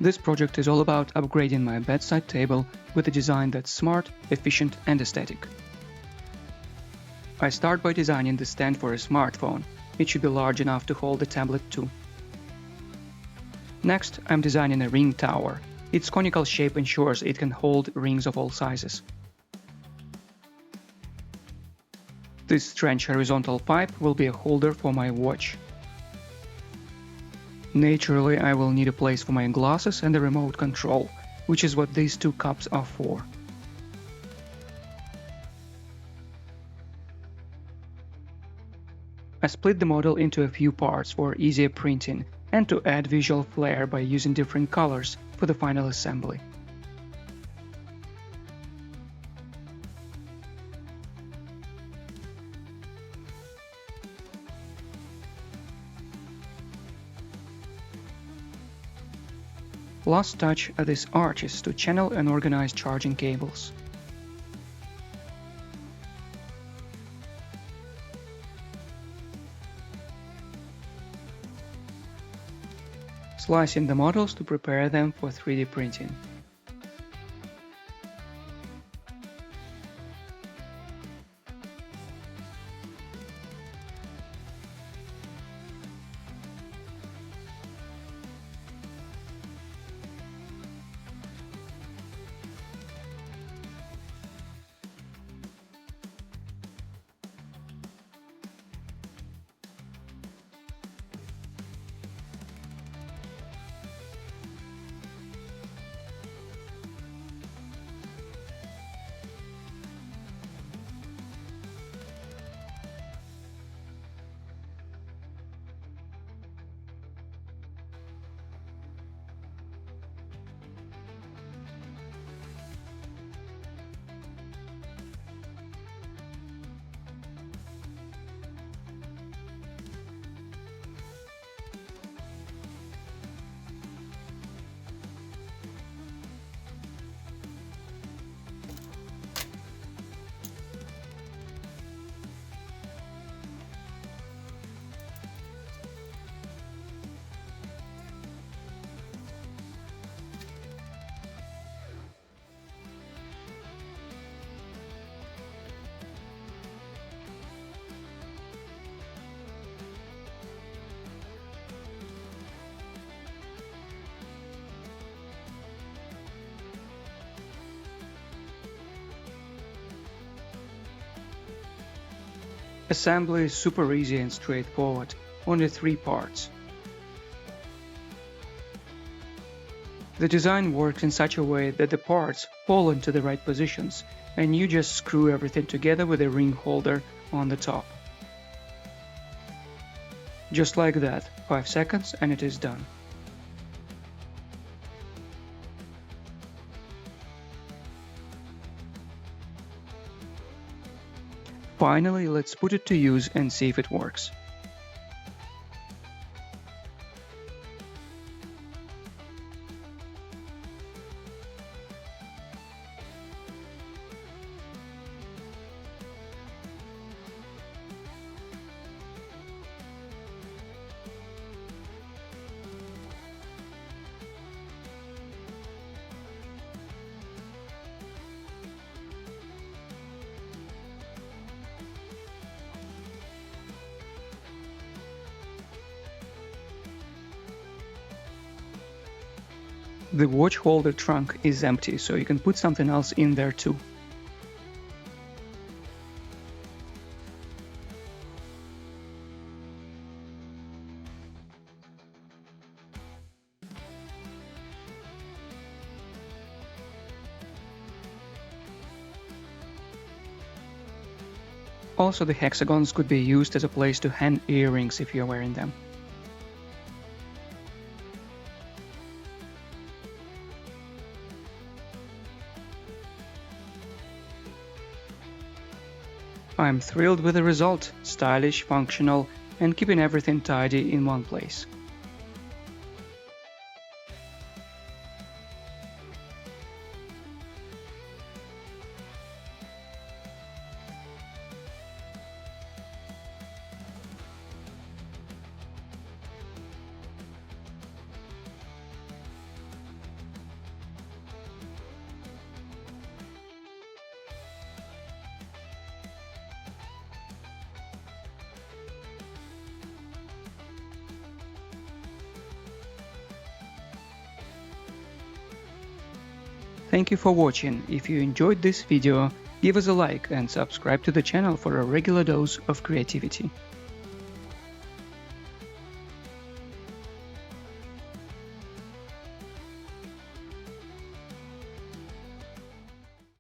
This project is all about upgrading my bedside table with a design that's smart, efficient, and aesthetic. I start by designing the stand for a smartphone. It should be large enough to hold a tablet too. Next, I'm designing a ring tower. Its conical shape ensures it can hold rings of all sizes. This strange horizontal pipe will be a holder for my watch. Naturally, I will need a place for my glasses and a remote control, which is what these two cups are for. I split the model into a few parts for easier printing and to add visual flair by using different colors for the final assembly. Last touch are these arches to channel and organize charging cables. Slicing the models to prepare them for 3D printing. Assembly is super easy and straightforward, only 3 parts. The design works in such a way that the parts fall into the right positions, and you just screw everything together with a ring holder on the top. Just like that, 5 seconds and it is done. Finally, let's put it to use and see if it works. The watch holder trunk is empty, so you can put something else in there too. Also, the hexagons could be used as a place to hang earrings if you're wearing them. I'm thrilled with the result, stylish, functional, and keeping everything tidy in one place. Thank you for watching. If you enjoyed this video, give us a like and subscribe to the channel for a regular dose of creativity.